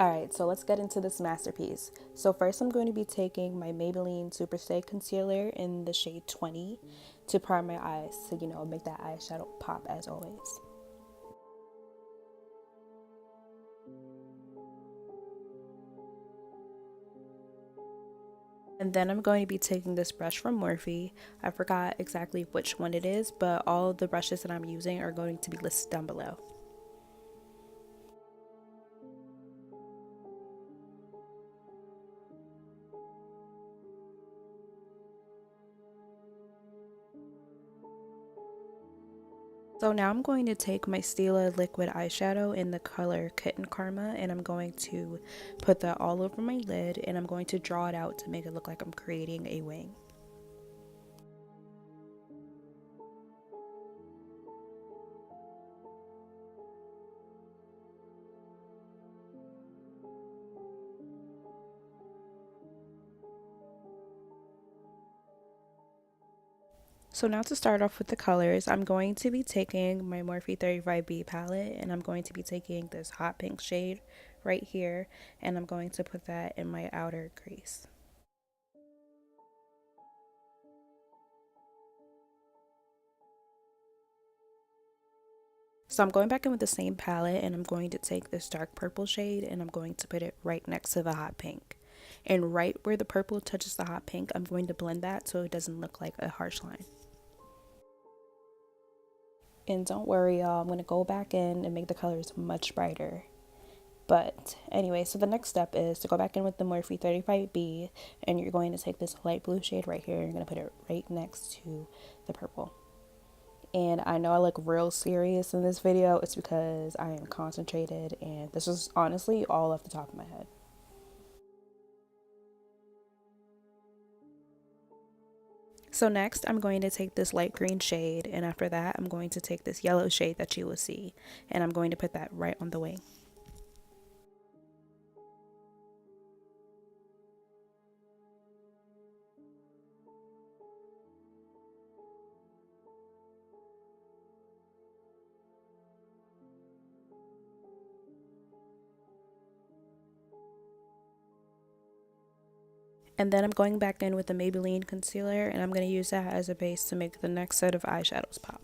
Alright, so let's get into this masterpiece. So first I'm going to be taking my Maybelline Superstay Concealer in the shade 20 to prime my eyes to, make that eyeshadow pop as always. And then I'm going to be taking this brush from Morphe. I forgot exactly which one it is, but all of the brushes that I'm using are going to be listed down below. So now I'm going to take my Stila liquid eyeshadow in the color Kitten Karma, and I'm going to put that all over my lid, and I'm going to draw it out to make it look like I'm creating a wing. So now to start off with the colors, I'm going to be taking my Morphe 35B palette, and I'm going to be taking this hot pink shade right here, and I'm going to put that in my outer crease. So I'm going back in with the same palette, and I'm going to take this dark purple shade and I'm going to put it right next to the hot pink. And right where the purple touches the hot pink, I'm going to blend that so it doesn't look like a harsh line. And don't worry, y'all, I'm going to go back in and make the colors much brighter. But anyway, so the next step is to go back in with the Morphe 35B, and you're going to take this light blue shade right here and you're going to put it right next to the purple. And I know I look real serious in this video. It's because I am concentrated, and this is honestly all off the top of my head. So next I'm going to take this light green shade, and after that I'm going to take this yellow shade that you will see, and I'm going to put that right on the wing. And then I'm going back in with the Maybelline concealer, and I'm going to use that as a base to make the next set of eyeshadows pop.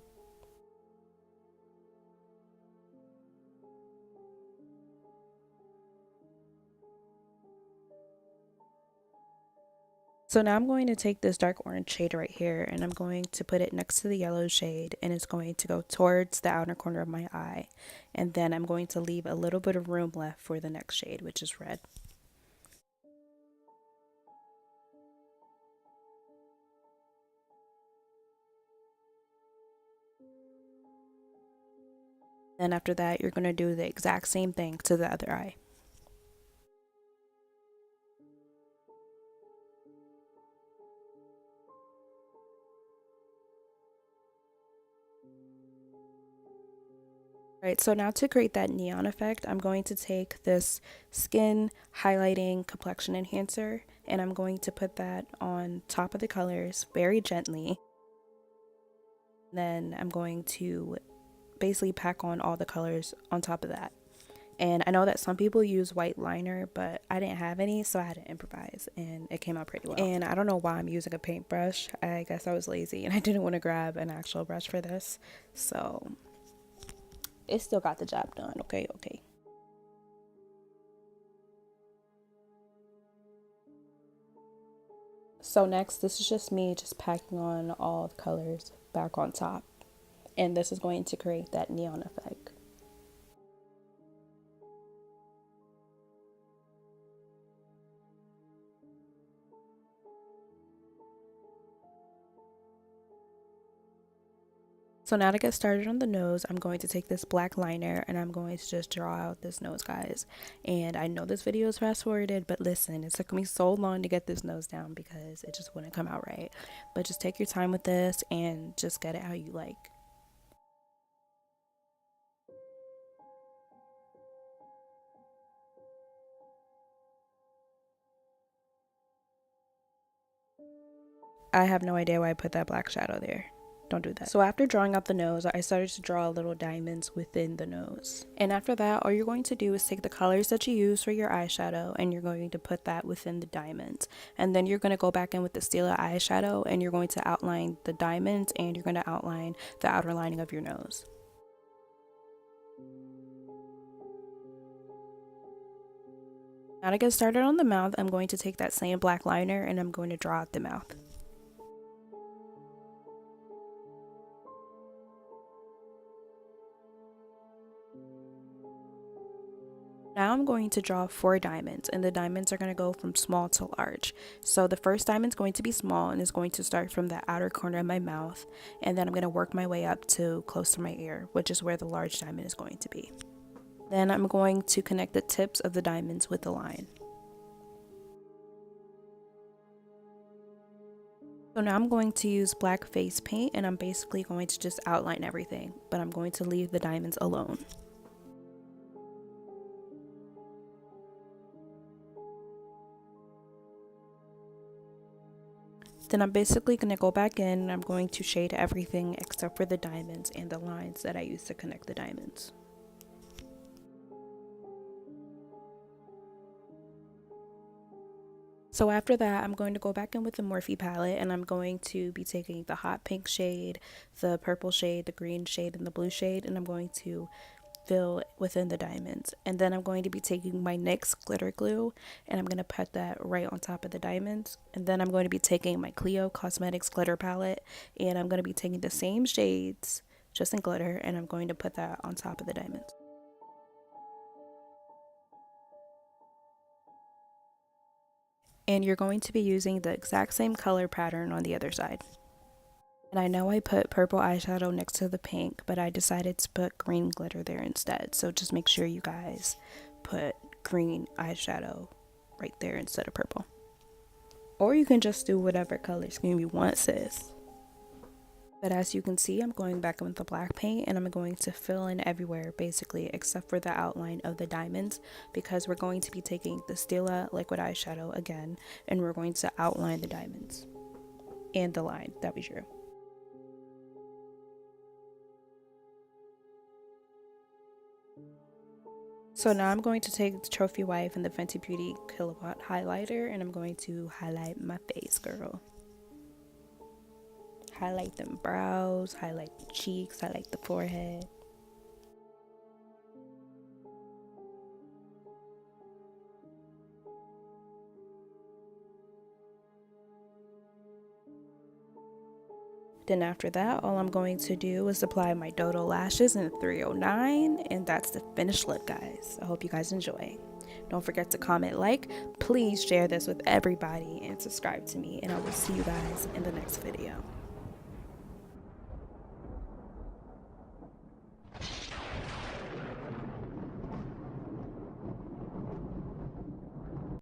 So now I'm going to take this dark orange shade right here, and I'm going to put it next to the yellow shade, and it's going to go towards the outer corner of my eye. And then I'm going to leave a little bit of room left for the next shade, which is red. And after that, you're going to do the exact same thing to the other eye. Alright, so now to create that neon effect, I'm going to take this Skin Highlighting Complexion Enhancer, and I'm going to put that on top of the colors very gently. Then I'm going to basically pack on all the colors on top of that. And I know that some people use white liner, but I didn't have any, so I had to improvise, and it came out pretty well. And I don't know why I'm using a paintbrush. I guess I was lazy and I didn't want to grab an actual brush for this, so it still got the job done. Okay. So next, this is just me just packing on all the colors back on top, and this is going to create that neon effect. So now to get started on the nose, I'm going to take this black liner and I'm going to just draw out this nose, guys. And I know this video is fast forwarded, but listen, it took me so long to get this nose down because it just wouldn't come out right. But just take your time with this and just get it how you like. I have no idea why I put that black shadow there. Don't do that. So after drawing out the nose, I started to draw little diamonds within the nose. And after that, all you're going to do is take the colors that you use for your eyeshadow and you're going to put that within the diamonds. And then you're going to go back in with the Stila eyeshadow and you're going to outline the diamonds and you're going to outline the outer lining of your nose. Now to get started on the mouth, I'm going to take that same black liner and I'm going to draw out the mouth. Now I'm going to draw 4 diamonds, and the diamonds are going to go from small to large. So the first diamond is going to be small and is going to start from the outer corner of my mouth, and then I'm going to work my way up to close to my ear, which is where the large diamond is going to be. Then I'm going to connect the tips of the diamonds with the line. So now I'm going to use black face paint and I'm basically going to just outline everything, but I'm going to leave the diamonds alone. Then I'm basically going to go back in and I'm going to shade everything except for the diamonds and the lines that I used to connect the diamonds. So after that, I'm going to go back in with the Morphe palette and I'm going to be taking the hot pink shade, the purple shade, the green shade, and the blue shade, and I'm going to fill within the diamonds. And then I'm going to be taking my NYX glitter glue and I'm going to put that right on top of the diamonds. And then I'm going to be taking my Cleof Cosmetics glitter palette and I'm going to be taking the same shades just in glitter and I'm going to put that on top of the diamonds. And you're going to be using the exact same color pattern on the other side. And I know I put purple eyeshadow next to the pink, but I decided to put green glitter there instead. So just make sure you guys put green eyeshadow right there instead of purple. Or you can just do whatever color scheme you want, sis. But as you can see, I'm going back in with the black paint and I'm going to fill in everywhere basically except for the outline of the diamonds because we're going to be taking the Stila liquid eyeshadow again and we're going to outline the diamonds and the line that we drew. So now I'm going to take the Trophy Wife and the Fenty Beauty Killawatt highlighter and I'm going to highlight my face, girl. Highlight them brows, highlight the cheeks, highlight the forehead. Then after that, all I'm going to do is apply my DODO lashes in 309 and that's the finished look, guys. I hope you guys enjoy. Don't forget to comment, like, please share this with everybody and subscribe to me and I will see you guys in the next video.